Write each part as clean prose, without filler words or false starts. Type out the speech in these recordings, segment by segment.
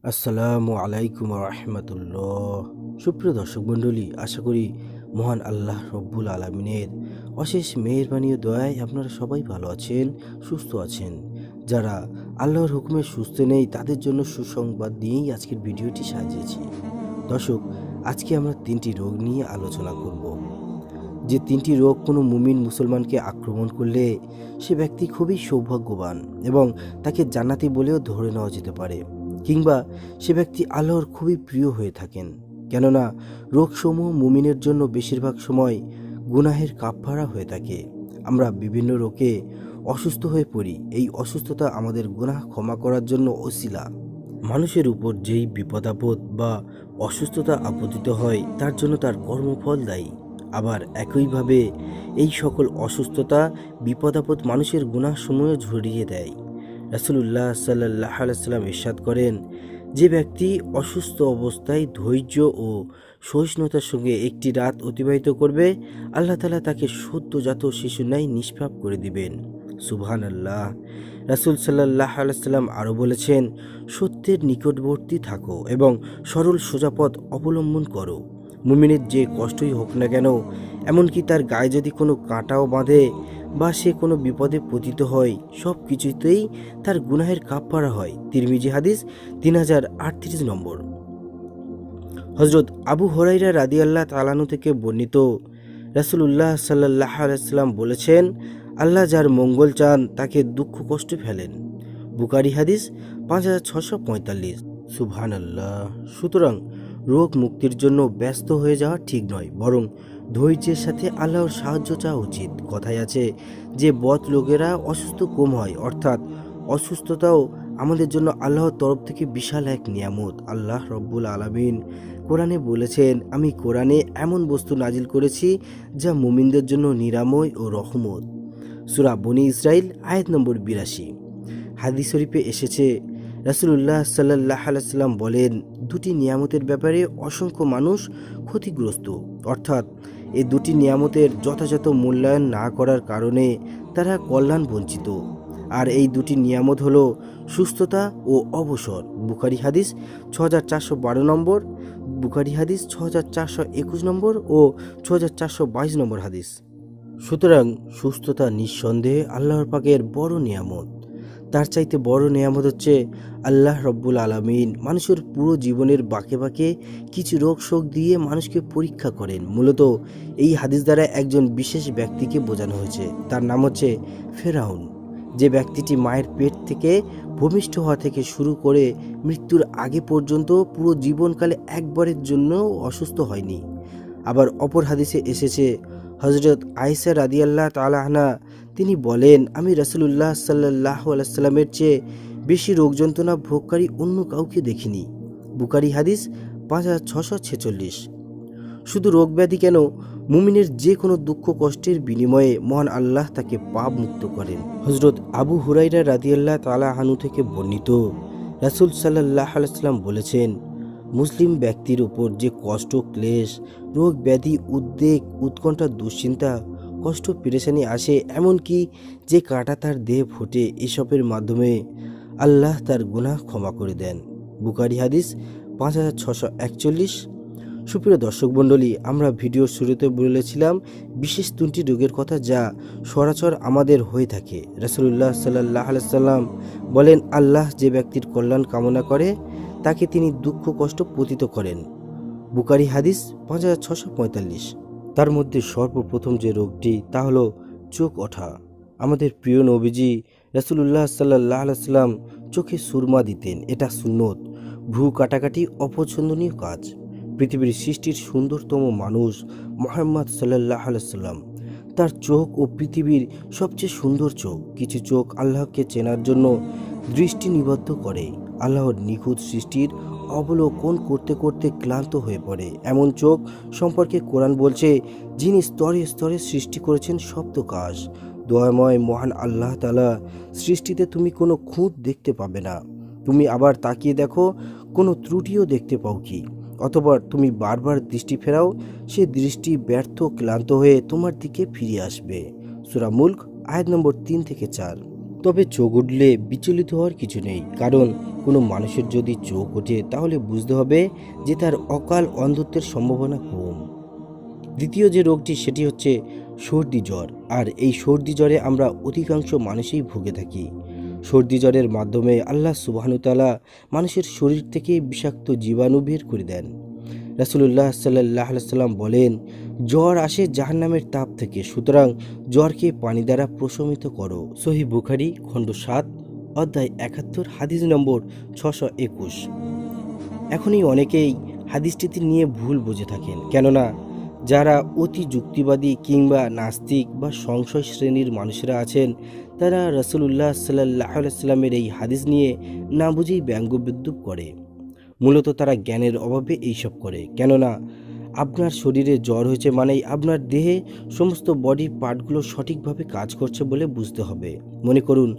আসসালামু আলাইকুম রহমতুল্লাহ। সুপ্রিয় দর্শক মণ্ডলী, আশা করি মহান আল্লাহ রব্বুল আলমিনের অশেষ মেহেরবানি ও দয়ায় আপনারা সবাই ভালো আছেন, সুস্থ আছেন। যারা আল্লাহর হুকুমে সুস্থ নেই তাদের জন্য সুসংবাদ নিয়েই আজকের ভিডিওটি সাজিয়েছি। দর্শক, আজকে আমরা 3টি রোগ নিয়ে আলোচনা করব। যে 3টি রোগ কোনো মুমিন মুসলমানকে আক্রমণ করলে সে ব্যক্তি খুবই সৌভাগ্যবান এবং তাকে জান্নাতি বলেও ধরে নেওয়া যেতে পারে, কিংবা সে ব্যক্তি আল্লাহর খুবই প্রিয় হয়ে থাকেন। কেননা রোগসমূহ মুমিনের জন্য বেশিরভাগ সময় গুনাহের কাফফারা হয়ে থাকে। আমরা বিভিন্ন রোগে অসুস্থ হয়ে পড়ি। এই অসুস্থতা আমাদের গুনাহ ক্ষমা করার জন্য ওসিলা। মানুষের উপর যেই বিপদ আপদ বা অসুস্থতা আপতিত হয় তার জন্য তার কর্মফল দায়ী। আবার একইভাবে এই সকল অসুস্থতা বিপদ আপদ মানুষের গুনাহসমূহ ঝরিয়ে দেয়। রাসূলুল্লাহ সাল্লাল্লাহু আলাইহি ওয়াসাল্লাম ইরশাদ করেন, যে ব্যক্তি অসুস্থ অবস্থায় ধৈর্য ও সহিষ্ণুতার সঙ্গে একটি রাত অতিবাহিত করবে, আল্লাহ তাআলা তাকে সদ্যজাত শিশুর ন্যায় নিষ্পাপ করে দিবেন। সুবহানাল্লাহ। রাসূল সাল্লাল্লাহু আলাইহি ওয়াসাল্লাম আরও বলেছেন, সত্যের নিকটবর্তী থাকো এবং সরল সোজা পথ অবলম্বন করো। মুমিনের যে কষ্টই হোক না কেন, এমনকি তার গায়ে যদি কোনো কাঁটাও বাঁধে বা সে কোনো বিপদে পতিত হয়, সব কিছুতেই তার গুনাহের কাফফারা হয়। তিরমিজি হাদিস 3038 নম্বর। হযরত আবু হুরায়রা রাদিয়াল্লাহু তাআলা আনহু থেকে বর্ণিত, রাসূলুল্লাহ সাল্লাল্লাহু আলাইহি ওয়াসাল্লাম বলেছেন, আল্লাহ যার মঙ্গল চান তাকে দুঃখ কষ্টে ফেলেন। বুখারী হাদিস 5645। সুবহানাল্লাহ। সুতরাং রোগ মুক্তির জন্য ব্যস্ত হয়ে যাওয়া ঠিক নয়, বরং ধৈর্যের সাথে আল্লাহর সাহায্য চাওয়া উচিত। কথায় আছে যে বদ লোকেরা অসুস্থ কম হয়, অর্থাৎ অসুস্থতাও আমাদের জন্য আল্লাহর তরফ থেকে বিশাল এক নিয়ামত। আল্লাহ রব্বুল আলামিন কোরআনে বলেছেন, আমি কোরআনে এমন বস্তু নাজিল করেছি যা মুমিনদের জন্য নিরাময় ও রহমত। সূরা বনী ইসরাইল আয়াত নম্বর 82। হাদিস শরীফে এসেছে, রাসূলুল্লাহ সাল্লাল্লাহু আলাইহি ওয়াসাল্লাম বলেন, দুটি নিয়ামতের ব্যাপারে অসংখ্য মানুষ ক্ষতিগ্রস্ত, অর্থাৎ এই দুটি নিয়ামতের যথাযথ মূল্যায়ন না করার কারণে তারা কল্যাণ বঞ্চিত। আর এই দুটি নিয়ামত হলো সুস্থতা ও অবসর। বুখারী হাদিস 6412 নম্বর, বুখারী হাদিস 6421 নম্বর ও 6422 নম্বর হাদিস। সুতরাং সুস্থতা নিঃসন্দেহে আল্লাহর পাকের বড় নিয়ামত। তার চাইতে বড় নিয়ামত হচ্ছে আল্লাহ রব্বুল আলামিন মানুষের পুরো জীবনের বাঁকে বাঁকে কিছু রোগ শোক দিয়ে মানুষকে পরীক্ষা করেন। মূলত এই হাদিস দ্বারা একজন বিশেষ ব্যক্তিকে বোঝানো হয়েছে। তার নাম হচ্ছে ফেরাউন, যে ব্যক্তিটি মায়ের পেট থেকে ভূমিষ্ঠ হওয়া থেকে শুরু করে মৃত্যুর আগে পর্যন্ত পুরো জীবনকালে একবারের জন্য অসুস্থ হয়নি। আবার অপর হাদিসে এসেছে, হযরত আয়েশা রাদিয়াল্লাহু তাআলা আনহা তিনি বলেন, আমি রাসূলুল্লাহ সাল্লাল্লাহু আলাইহি ওয়াসাল্লামের চেয়ে বেশি রোগ যন্ত্রণা ভোগকারী অন্য কাউকে দেখিনি। বুখারী হাদিস 5646। শুধু রোগ ব্যাধি কেন, মুমিনের যে কোনো দুঃখ কষ্টের বিনিময়ে মহান আল্লাহ তাকে পাপ মুক্ত করেন। হযরত আবু হুরায়রা রাদিয়াল্লাহু তাআলা আনহু থেকে বর্ণিত, রাসূল সাল্লাল্লাহু আলাইহি ওয়াসাল্লাম বলেছেন, মুসলিম ব্যক্তির উপর যে কষ্ট, ক্লেশ, রোগ ব্যাধি, উদ্বেগ, উৎকণ্ঠা, দুশ্চিন্তা, কষ্ট, পেরেশানি আসে, এমনকি যে কাঁটা তার দেহে ফোটে, এসবের মাধ্যমে আল্লাহ তার গুনাহ ক্ষমা করে দেন। বুখারী হাদিস 5641। সুপ্রিয় দর্শক মণ্ডলী, আমরা ভিডিওর শুরুতে বলেছিলাম বিশেষ 3টি রোগের কথা যা সচরাচর আমাদের হয়ে থাকে। রাসূলুল্লাহ সাল্লাল্লাহু আলাইহি ওয়াসাল্লাম বলেন, আল্লাহ যে ব্যক্তির কল্যাণ কামনা করে তাকে তিনি দুঃখ কষ্ট পতিত করেন। বুখারী হাদিস 5645। তার মধ্যে সর্বপ্রথম যে রোগটি তা হলো চোখ ওঠা। আমাদের প্রিয় নবীজি রাসূলুল্লাহ সাল্লাল্লাহু আলাইহি ওয়াসাল্লাম চোখে সুরমা দিতেন। এটা সুন্নত। ভ্রু কাটাকাটি অপছন্দনীয় কাজ। পৃথিবীর সৃষ্টির সুন্দরতম মানুষ মুহাম্মদ সাল্লাল্লাহু আলাইহি ওয়াসাল্লাম, তার চোখ ও পৃথিবীর সবচেয়ে সুন্দর চোখ। কিছু চোখ আল্লাহকে চেনার জন্য দৃষ্টি নিবদ্ধ করে, আল্লাহর নিখুঁত সৃষ্টির অবলোকন করতে করতে ক্লান্ত হয়ে পড়ে। এমন চোখ সম্পর্কে কোরআন বলছে, যিনি স্তরে স্তরে সৃষ্টি করেছেন সপ্তকাশ। দয়াময় মহান আল্লাহ তাআলা সৃষ্টিতে তুমি কোনো খুঁত দেখতে পাবে না। তুমি আবার তাকিয়ে দেখো, কোনো ত্রুটিও দেখতে পাও কি? অথবা তুমি বারবার দৃষ্টি ফেরাও, সে দৃষ্টি ব্যর্থ ক্লান্ত হয়ে তোমার দিকে ফিরে আসবে। সূরা মুলক আয়াত নম্বর 3 থেকে 4। তবে চোখ উঠলে বিচলিত হওয়ার কিছু নেই, কারণ কোনো মানুষের যদি চোখ ওঠে তাহলে বুঝতে হবে যে তার অকাল অন্ধত্বের সম্ভাবনা কম। দ্বিতীয় যে রোগটি সেটি হচ্ছে সর্দি জ্বর। আর এই সর্দি জ্বরে আমরা অধিকাংশ মানুষই ভুগে থাকি। সর্দি জ্বরের মাধ্যমে আল্লাহ সুবহানাহু তাআলা মানুষের শরীর থেকে বিষাক্ত জীবাণু বের করে দেন। রাসূলুল্লাহ সাল্লাল্লাহু আলাইহি সাল্লাম বলেন, জ্বর আসে জাহান্নামের তাপ থেকে, সুতরাং জ্বরকে পানি দ্বারা প্রশমিত করো। সহিহ বুখারী খণ্ড 7 অধ্যায় 71 হাদিস নম্বর 621। এখনই অনেকেই হাদিসটিতে নিয়ে ভুল বুঝে থাকেন, কেননা যারা অতি যুক্তিবাদী কিংবা নাস্তিক বা সংশয় শ্রেণীর মানুষেরা আছেন, তারা রাসূলুল্লাহ সাল্লাল্লাহু আলাইহি সাল্লামের এই হাদিস নিয়ে না বুঝেই ব্যঙ্গবিদ্রুপ করে। মূলত তারা জ্ঞানের অভাবে এইসব করে, কেননা আপনার শরীরে জ্বর হয়েছে মানেই আপনার দেহে সমস্ত বডি পার্টগুলো সঠিকভাবে কাজ করছে বলে বুঝতে হবে। মনে করুন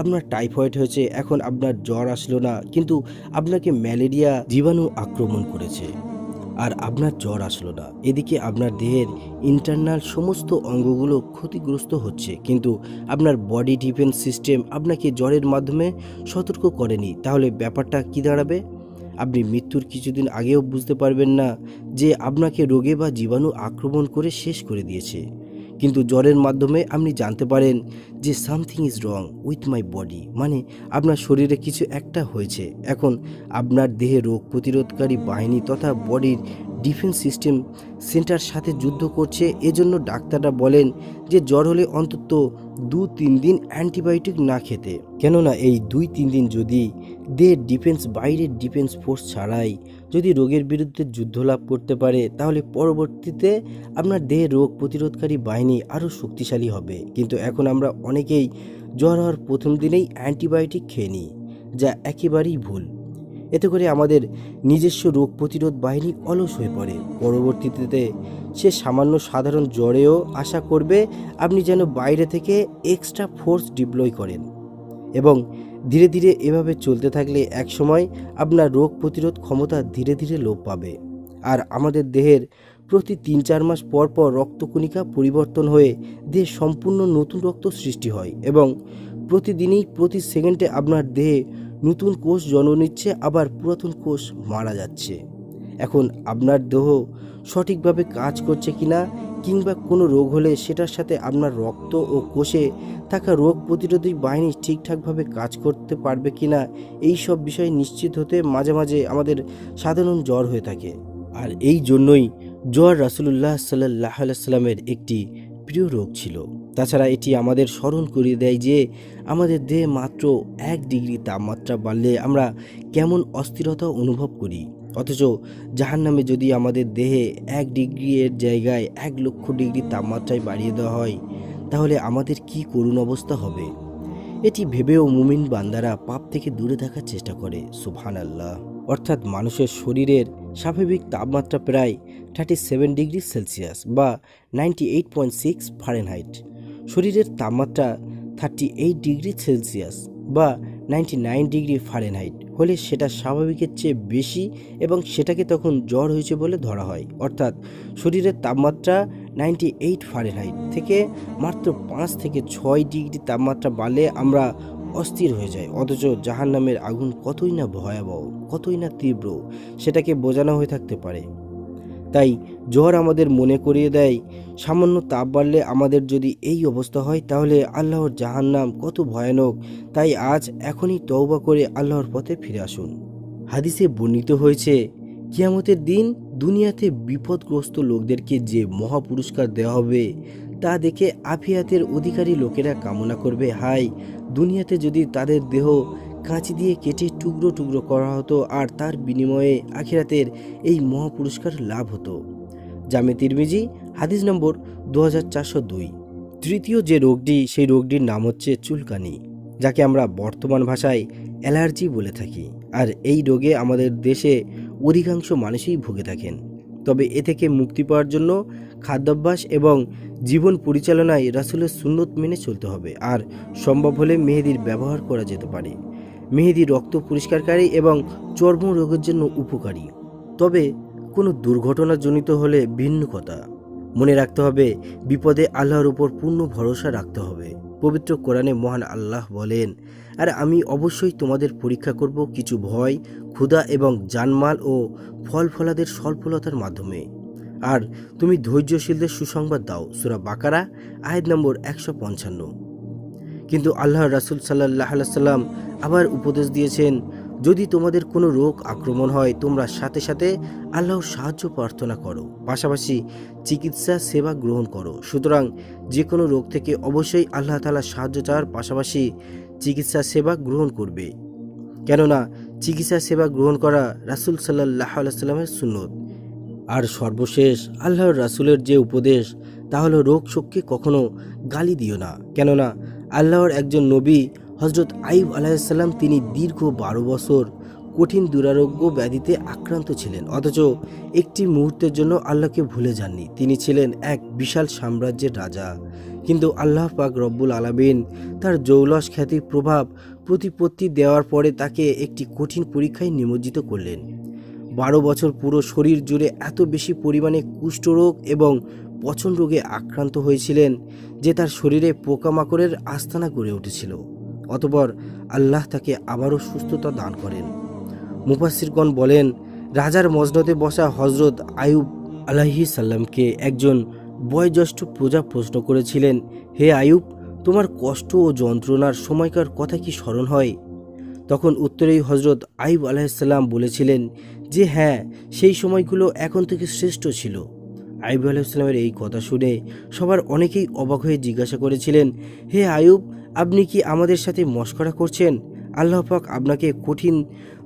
আপনার টাইফয়েড হয়েছে, এখন আপনার জ্বর আসলো না, কিন্তু আপনাকে ম্যালেরিয়া জীবাণু আক্রমণ করেছে আর আপনার জ্বর আসলো না। এদিকে আপনার দেহের ইন্টারনাল সমস্ত অঙ্গগুলো ক্ষতিগ্রস্ত হচ্ছে, কিন্তু আপনার বডি ডিফেন্স সিস্টেম আপনাকে জ্বরের মাধ্যমে সতর্ক করেনি। তাহলে ব্যাপারটা কি দাঁড়াবে? আপনি মৃত্যুর কিছুদিন আগেও বুঝতে পারবেন না যে আপনাকে রোগে বা জীবাণু আক্রমণ করে শেষ করে দিয়েছে, কিন্তু জ্বরের মাধ্যমে আপনি জানতে পারেন যে something is wrong with my body, মানে আপনার শরীরে কিছু একটা হয়েছে। এখন আপনার দেহে রোগ প্রতিরোধকারী বাহিনী তথা বডির ডিফেন্স সিস্টেম সেন্টার সাথে যুদ্ধ করছে। এজন্য ডাক্তাররা বলেন যে জ্বর হলে অন্তত 2-3 দিন অ্যান্টিবায়োটিক না খেতে, কেননা এই 2-3 দিন যদি দেহের ডিফেন্স বাইরের ডিফেন্স ফোর্স ছাড়াই যদি রোগের বিরুদ্ধে যুদ্ধ লাভ করতে পারে, তাহলে পরবর্তীতে আপনার দেহের রোগ প্রতিরোধকারী বাহিনী আরও শক্তিশালী হবে। কিন্তু এখন আমরা অনেকেই জ্বর হওয়ার প্রথম দিনেই অ্যান্টিবায়োটিক খেয়ে নিই, যা একেবারেই ভুল। এতে করে আমাদের নিজস্ব রোগ প্রতিরোধ বাহিনী অলস হয়ে পড়ে। পরবর্তীতে সে সামান্য সাধারণ জ্বরেও আশা করবে আপনি যেন বাইরে থেকে এক্সট্রা ফোর্স ডিপ্লয় করেন, এবং ধীরে ধীরে এভাবে চলতে থাকলে একসময় আপনার রোগ প্রতিরোধ ক্ষমতা ধীরে ধীরে লোপ পাবে। আর আমাদের দেহের প্রতি 3-4 মাস পর পর রক্তকণিকা পরিবর্তন হয়ে দেহে সম্পূর্ণ নতুন রক্ত সৃষ্টি হয়, এবং প্রতিদিনই প্রতি সেকেন্ডে আপনার দেহে নতুন কোষ জন্ম নিচ্ছে, আবার পুরাতন কোষ মারা যাচ্ছে। এখন আপনার দেহ সঠিকভাবে কাজ করছে কিনা, কিংবা কোনো রোগ হলে সেটার সাথে আপনার রক্ত ও কোষে থাকা রোগ প্রতিরোধী বাহিনী ঠিকঠাকভাবে কাজ করতে পারবে কিনা, এই সব বিষয়ে নিশ্চিত হতে মাঝে মাঝে আমাদের সাধারণ জ্বর হয়ে থাকে। আর এই জন্যই জ্বর রাসূলুল্লাহ সাল্লাল্লাহু আলাইহি সাল্লামের একটি প্রিয় রোগ ছিল। তাছাড়া এটি আমাদের স্মরণ করিয়ে দেয় যে আমাদের দেহে মাত্র 1 ডিগ্রি তাপমাত্রা বাড়লে আমরা কেমন অস্থিরতা অনুভব করি, অথচ জাহান্নামে যদি আমাদের দেহে 1 ডিগ্রি এর জায়গায় 1 লক্ষ ডিগ্রি তাপমাত্রায় বাড়িয়ে দেওয়া হয়, তাহলে আমাদের কি করুণ অবস্থা হবে। এটি ভেবেও মুমিন বান্দারা পাপ থেকে দূরে থাকার চেষ্টা করে। সুবহানাল্লাহ। অর্থাৎ মানুষের শরীরের স্বাভাবিক তাপমাত্রা প্রায় 37 ডিগ্রি সেলসিয়াস বা 98.6 ফারেনহাইট। শরীরের তাপমাত্রা 38 ডিগ্রি সেলসিয়াস বা 99 ডিগ্রি ফারেনহাইট হলে সেটা স্বাভাবিকের চেয়ে বেশি, এবং সেটাকে তখন জ্বর হয়েছে বলে ধরা হয়। অর্থাৎ শরীরের তাপমাত্রা 98 ফারেনহাইট থেকে মাত্র 5 থেকে 6 ডিগ্রি তাপমাত্রা বাড়লে আমরা অস্থির হয়ে যায়। অথচ জাহান্নামের আগুন কতই না ভয়াবহ, কতই না তীব্র, সেটাকে বোঝানো হয়ে থাকতে পারে। তাই জ্বর আমাদের মনে করিয়ে দেয় সামান্য তাপ বাড়লে আমাদের যদি এই অবস্থা হয়, তাহলে আল্লাহর জাহান্নাম কত ভয়ানক। তাই আজ এখনই তওবা করে আল্লাহর পথে ফিরে আসুন। হাদিসে বর্ণিত হয়েছে, কিয়ামতের দিন দুনিয়াতে বিপদগ্রস্ত লোকদেরকে যে মহা পুরস্কার দেওয়া হবে তা দেখে আফিয়াতের অধিকারী লোকেরা কামনা করবে, হায় দুনিয়াতে যদি তাদের দেহ কাঁচি দিয়ে কেটে টুকরো টুকরো করা হতো আর তার বিনিময়ে আখিরাতের এই মহা পুরস্কার লাভ হতো। জামে তিরমিজি হাদিস নম্বর 2402। তৃতীয় যে রোগটি, সেই রোগটির নাম হচ্ছে চুলকানি, যাকে আমরা বর্তমান ভাষায় অ্যালার্জি বলে থাকি। আর এই রোগে আমাদের দেশে অধিকাংশ মানুষই ভুগে থাকেন। তবে এ থেকে মুক্তি পাওয়ার জন্য খাদ্যাভ্যাস এবং জীবন পরিচালনায় রাসূলের সুন্নত মেনে চলতে হবে। আর সম্ভব হলে মেহেদির ব্যবহার করা যেতে পারে। মেহেদি রক্ত পরিষ্কারকারী এবং চর্ম রোগের জন্য উপকারী। তবে কোনো দুর্ঘটনাজনিত হলে ভিন্ন কথা। মনে রাখতে হবে, বিপদে আল্লাহর উপর পূর্ণ ভরসা রাখতে হবে। পবিত্র কোরআনে মহান আল্লাহ বলেন, আর আমি অবশ্যই তোমাদের পরীক্ষা করব কিছু ভয়, ক্ষুধা এবং জানমাল ও ফল ফলাদের স্বল্পলতার মাধ্যমে, আর তুমি ধৈর্যশীলদের সুসংবাদ দাও। সূরা বাকারা আয়াত নম্বর 155। কিন্তু আল্লাহর রাসূল সাল্লাল্লাহু আলাইহি সাল্লাম আবার উপদেশ দিয়েছেন, যদি তোমাদের কোনো রোগ আক্রমণ হয় তোমরা সাথে সাথে আল্লাহর সাহায্য প্রার্থনা করো, পাশাপাশি চিকিৎসা সেবা গ্রহণ করো। সুতরাং যে কোনো রোগ থেকে অবশ্যই আল্লাহ তাআলার সাহায্য চাওয়ার পাশাপাশি চিকিৎসা সেবা গ্রহণ করবে, কেননা চিকিৎসা সেবা গ্রহণ করা রাসূল সাল্লাল্লাহু আলাইহি সাল্লামের সুন্নত। আর সর্বশেষ আল্লাহর রাসূলের যে উপদেশ তা হলো, রোগ শোককে কখনো গালি দিও না, কেননা আল্লাহর একজন নবী হযরত আইয়ুব আলাইহিস সালাম তিনি দীর্ঘ 12 বছর কঠিন দুরারোগ্য ব্যাধিতে আক্রান্ত ছিলেন, অথচ একটি মুহূর্তের জন্য আল্লাহকে ভুলে যাননি। তিনি ছিলেন এক বিশাল সাম্রাজ্যের রাজা, কিন্তু আল্লাহ পাক রব্বুল আলামিন তার জৌলস খ্যাতির প্রভাব প্রতিপত্তি দেওয়ার পরে তাকে একটি কঠিন পরীক্ষায় নিমজ্জিত করলেন। 12 বছর পুরো শরীর জুড়ে এত বেশি পরিমাণে কুষ্ঠরোগ এবং পচন রোগে আক্রান্ত হয়েছিলেন যে তার শরীরে পোকামাকড়ের আস্তানা গড়ে উঠেছিল। অতঃপর আল্লাহ তাকে আবারও সুস্থতা দান করেন। মুফাসসিরগণ বলেন, রাজার মসনদে বসা হযরত আইয়ুব আলাইহিস সালামকে একজন বয়োজ্যেষ্ঠ প্রজা প্রশ্ন করেছিলেন, হে আইয়ুব, তোমার কষ্ট ও যন্ত্রণার সময়কার কথা কি স্মরণ হয়? তখন উত্তরেই হযরত আইয়ুব আলাইহিস সালাম বলেছিলেন যে হ্যাঁ, সেই সময়গুলো এখন থেকে শ্রেষ্ঠ ছিল। আইয়ুব আলাইহিস সালামের এই কথা শুনে সবার অনেকেই অবাক হয়ে জিজ্ঞাসা করেছিলেন, হে আইয়ুব, আপনি কি আমাদের সাথে মশকরা করছেন? আল্লাহ পাক আপনাকে কঠিন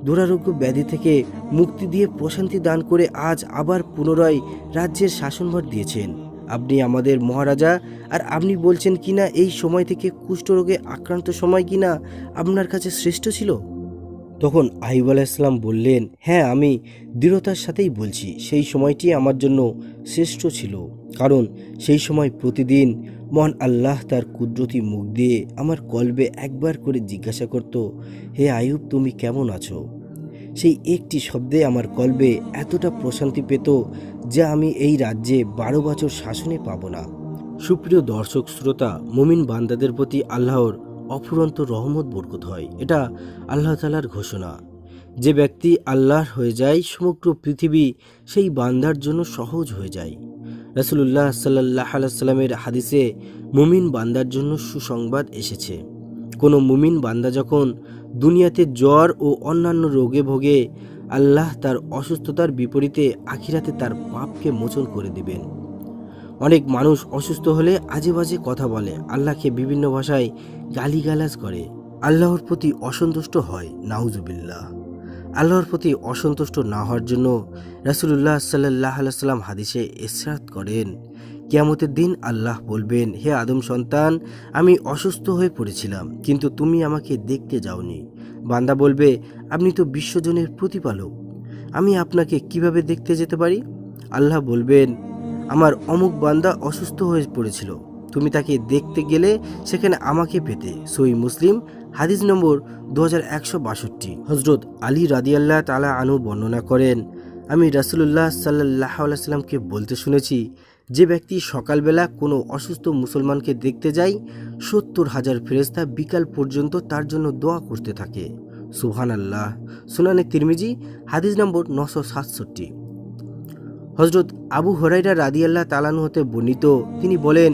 দুরারোগ্য ব্যাধি থেকে মুক্তি দিয়ে প্রশান্তি দান করে আজ আবার পুনরায় রাজ্যের শাসনভার দিয়েছেন। আপনি আমাদের মহারাজা, আর আপনি বলছেন কিনা এই সময় থেকে কুষ্ঠরোগে আক্রান্ত সময় কিনা আপনার কাছে শ্রেষ্ঠ ছিল? তখন আইয়ুব আলাইহিস সালাম বললেন, হ্যাঁ, আমি দৃঢ়তার সাথেই বলছি, সেই সময়টি আমার জন্য শ্রেষ্ঠ ছিল, কারণ সেই সময় প্রতিদিন মহান আল্লাহ তার কুদরতি মুখ দিয়ে আমার কলবে একবার করে জিজ্ঞাসা করত, হে আইয়ুব, তুমি কেমন আছো? সেই একটি শব্দে আমার কলবে এতটা প্রশান্তি পেত যা আমি এই রাজ্যে 12 বছর শাসনে পাবো না। সুপ্রিয় দর্শক শ্রোতা, মুমিন বান্দাদের প্রতি আল্লাহর অফুরন্ত রহমত বরকত হয়, এটা আল্লাহ তাআলার ঘোষণা। যে ব্যক্তি আল্লাহর হয়ে যায়, সমগ্র পৃথিবী সেই বান্দার জন্য সহজ হয়ে যায়। রাসূলুল্লাহ সাল্লাল্লাহু আলাইহি সাল্লামের হাদিসে মুমিন বান্দার জন্য সুসংবাদ এসেছে। কোনো মুমিন বান্দা যখন দুনিয়াতে জ্বর ও অন্যান্য রোগে ভোগে, আল্লাহ তার অসুস্থতার বিপরীতে আখিরাতে তার পাপকে মোচন করে দিবেন। অনেক মানুষ অসুস্থ হলে আজে বাজে কথা বলে, আল্লাহকে বিভিন্ন ভাষায় গালিগালাজ করে, আল্লাহর প্রতি অসন্তুষ্ট হয়। নাউজুবিল্লাহ। আল্লাহর প্রতি অসন্তুষ্ট না হওয়ার জন্য রাসূলুল্লাহ সাল্লাল্লাহু আলাইহি সাল্লাম হাদিসে ইরশাদ করেন, কিয়ামতের দিন আল্লাহ বলবেন, হে আদম সন্তান, আমি অসুস্থ হয়ে পড়েছিলাম, কিন্তু তুমি আমাকে দেখতে যাওনি। বান্দা বলবে, আপনি তো বিশ্বজনের প্রতিপালক, আমি আপনাকে কিভাবে দেখতে যেতে পারি? আল্লাহ বলবেন, আমার অমুক বান্দা অসুস্থ হয়ে পড়েছিল, তুমি তাকে দেখতে গেলে সেখানে আমাকে পেতে। সহিহ মুসলিম হাদিস নম্বর 2162। হযরত আলী রাদিয়াল্লাহু তাআলা আনহু বর্ণনা করেন, আমি রাসূলুল্লাহ সাল্লাল্লাহু আলাইহি সাল্লামকে বলতে শুনেছি, যে ব্যক্তি সকালবেলা কোনো অসুস্থ মুসলমানকে দেখতে যায়, 70,000 ফেরেশতা বিকাল পর্যন্ত তার জন্য দোয়া করতে থাকে। সুবহানাল্লাহ। সুনানে তিরমিজি হাদিস নম্বর 967। হযরত আবু হুরায়রা রাদিয়াল্লাহু তাআলা আনহু হতে বর্ণিত, তিনি বলেন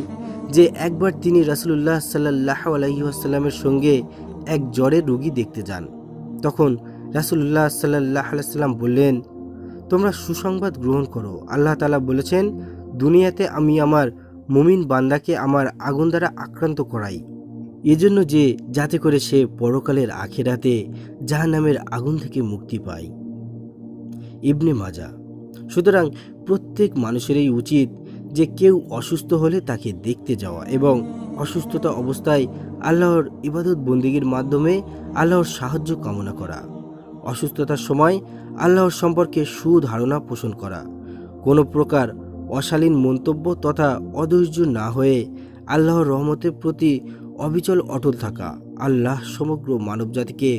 যে একবার তিনি রাসূলুল্লাহ সাল্লাল্লাহু আলাইহি ওয়াসাল্লামের সঙ্গে এক জ্বরের রোগী দেখতে যান। তখন রাসূলুল্লাহ সাল্লাল্লাহু আলাইহি ওয়াসাল্লাম বললেন, তোমরা সুসংবাদ গ্রহণ করো, আল্লাহ তাআলা বলেছেন, দুনিয়াতে আমি আমার মুমিন বান্দাকে আমার আগুন দ্বারা আক্রান্ত করাই, এজন্য যে যাতে করে সে পরকালের আখিরাতে জাহান্নামের আগুন থেকে মুক্তি পায়। ইবনে মাজাহ। সুতরাং প্রত্যেক মানুষেরই উচিত যে কেউ অসুস্থ হলে তাকে দেখতে যাওয়া এবং অসুস্থতা অবস্থায় আল্লাহর ইবাদত বন্দেগীর মাধ্যমে আল্লাহর সাহায্য কামনা করা। অসুস্থতার সময় আল্লাহর সম্পর্কে সুধারণা পোষণ করা, কোনো প্রকার অশালীন মন্তব্য তথা অধৈর্য না হয়ে আল্লাহর রহমতের প্রতি অবিচল অটল থাকা। আল্লাহ সমগ্র মানবজাতিকে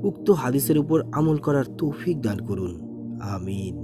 উক্ত হাদিসের উপর আমল করার তৌফিক দান করুন। আমিন।